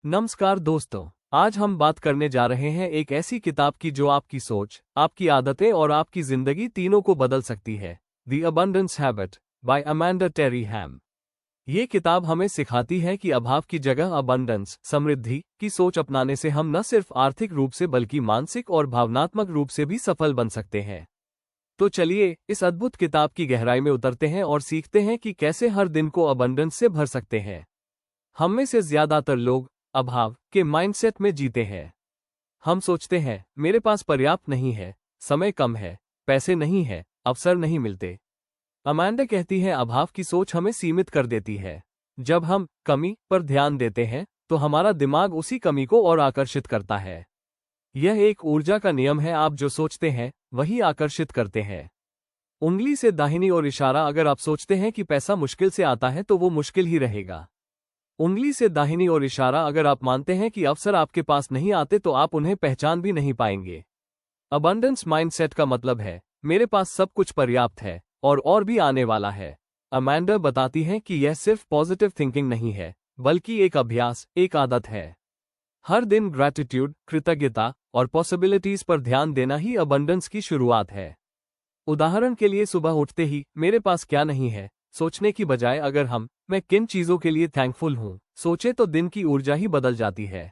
नमस्कार दोस्तों, आज हम बात करने जा रहे हैं एक ऐसी किताब की जो आपकी सोच, आपकी आदतें और आपकी जिंदगी तीनों को बदल सकती है। The abundance habit by Amanda Terry Ham. ये किताब हमें सिखाती है कि अभाव की जगह अबंडेंस, समृद्धि की सोच अपनाने से हम न सिर्फ आर्थिक रूप से बल्कि मानसिक और भावनात्मक रूप से भी सफल बन सकते हैं। तो चलिए इस अद्भुत किताब की गहराई में उतरते हैं और सीखते हैं कि कैसे हर दिन को अबंडेंस से भर सकते हैं। हम में से ज्यादातर लोग अभाव के माइंडसेट में जीते हैं। हम सोचते हैं मेरे पास पर्याप्त नहीं है, समय कम है, पैसे नहीं है, अवसर नहीं मिलते। अमांडा कहती है अभाव की सोच हमें सीमित कर देती है। जब हम कमी पर ध्यान देते हैं तो हमारा दिमाग उसी कमी को और आकर्षित करता है। यह एक ऊर्जा का नियम है, आप जो सोचते हैं वही आकर्षित करते हैं। उंगली से दाहिनी ओर इशारा, अगर आप सोचते हैं कि पैसा मुश्किल से आता है तो वो मुश्किल ही रहेगा। उंगली से दाहिनी ओर इशारा, अगर आप मानते हैं कि अवसर आपके पास नहीं आते तो आप उन्हें पहचान भी नहीं पाएंगे। अबंडेंस माइंडसेट का मतलब है मेरे पास सब कुछ पर्याप्त है और भी आने वाला है। अमांडा बताती हैं कि यह सिर्फ पॉजिटिव थिंकिंग नहीं है बल्कि एक अभ्यास, एक आदत है। हर दिन ग्रैटिट्यूड, कृतज्ञता और पॉसिबिलिटीज पर ध्यान देना ही अबंडेंस की शुरुआत है। उदाहरण के लिए सुबह उठते ही मेरे पास क्या नहीं है सोचने की बजाय अगर मैं किन चीजों के लिए थैंकफुल हूं सोचे तो दिन की ऊर्जा ही बदल जाती है।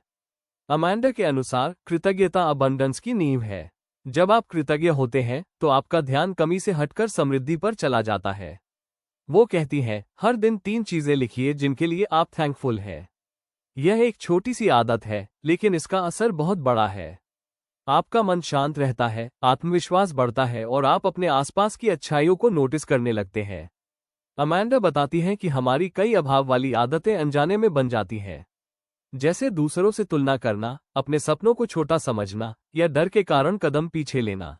अमांडा के अनुसार कृतज्ञता अबंडेंस की नींव है। जब आप कृतज्ञ होते हैं तो आपका ध्यान कमी से हटकर समृद्धि पर चला जाता है। वो कहती है हर दिन 3 चीजें लिखिए जिनके लिए आप थैंकफुल हैं। यह एक छोटी सी आदत है लेकिन इसका असर बहुत बड़ा है। आपका मन शांत रहता है, आत्मविश्वास बढ़ता है और आप अपने आसपास की अच्छाइयों को नोटिस करने लगते हैं। अमांडा बताती हैं कि हमारी कई अभाव वाली आदतें अनजाने में बन जाती हैं, जैसे दूसरों से तुलना करना, अपने सपनों को छोटा समझना या डर के कारण कदम पीछे लेना।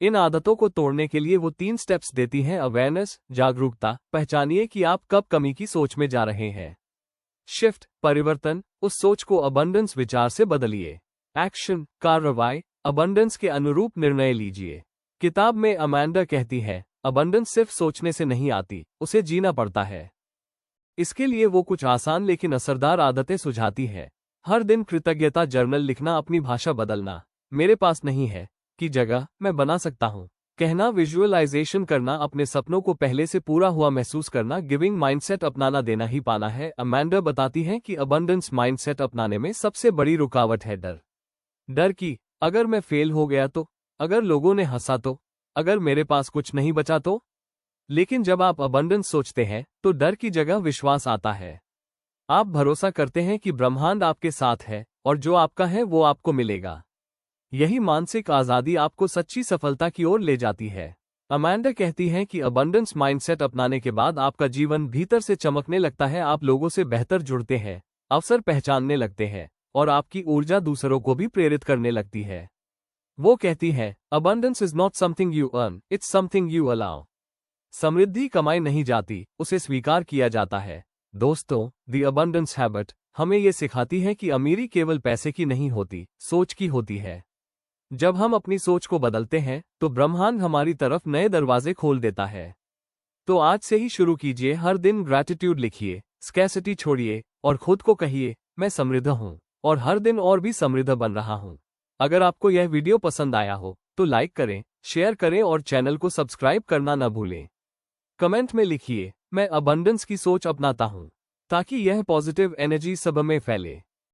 इन आदतों को तोड़ने के लिए वो 3 स्टेप्स देती हैं। अवेयरनेस, जागरूकता, पहचानिए कि आप कब कमी की सोच में जा रहे हैं। शिफ्ट, परिवर्तन, उस सोच को अबंडेंस विचार से बदलिए। एक्शन, कार्रवाई, अबंडेंस के अनुरूप निर्णय लीजिए। किताब में अमांडा कहती है अबंडेंस सिर्फ सोचने से नहीं आती, उसे जीना पड़ता है। इसके लिए वो कुछ आसान लेकिन असरदार आदतें सुझाती है। हर दिन कृतज्ञता जर्नल लिखना, अपनी भाषा बदलना, मेरे पास नहीं है की जगह मैं बना सकता हूँ कहना, विजुअलाइजेशन करना, अपने सपनों को पहले से पूरा हुआ महसूस करना, गिविंग माइंडसेट अपनाना, देना ही पाना है। अमांडा बताती हैं कि अबंडेंस माइंडसेट अपनाने में सबसे बड़ी रुकावट है डर। डर की, अगर मैं फेल हो गया तो, अगर लोगों ने हंसा तो, अगर मेरे पास कुछ नहीं बचा तो। लेकिन जब आप अबंडेंस सोचते हैं तो डर की जगह विश्वास आता है। आप भरोसा करते हैं कि ब्रह्मांड आपके साथ है और जो आपका है वो आपको मिलेगा। यही मानसिक आजादी आपको सच्ची सफलता की ओर ले जाती है। अमांडा कहती हैं कि अबंडेंस माइंडसेट अपनाने के बाद आपका जीवन भीतर से चमकने लगता है। आप लोगों से बेहतर जुड़ते हैं, अवसर पहचानने लगते हैं और आपकी ऊर्जा दूसरों को भी प्रेरित करने लगती है। वो कहती है abundance is not something you earn, it's something you allow. समृद्धि कमाई नहीं जाती, उसे स्वीकार किया जाता है। दोस्तों, द अबंडेंस हैबिट हमें ये सिखाती है कि अमीरी केवल पैसे की नहीं होती, सोच की होती है। जब हम अपनी सोच को बदलते हैं तो ब्रह्मांड हमारी तरफ नए दरवाजे खोल देता है। तो आज से ही शुरू कीजिए, हर दिन ग्रैटिट्यूड लिखिए, स्कैसिटी छोड़िए और खुद को कहिए मैं समृद्ध हूँ और हर दिन और भी समृद्ध बन रहा हूँ। अगर आपको यह वीडियो पसंद आया हो तो लाइक करें, शेयर करें और चैनल को सब्सक्राइब करना न भूलें। कमेंट में लिखिए मैं अबंडेंस की सोच अपनाता हूं, ताकि यह पॉजिटिव एनर्जी सब में फैले।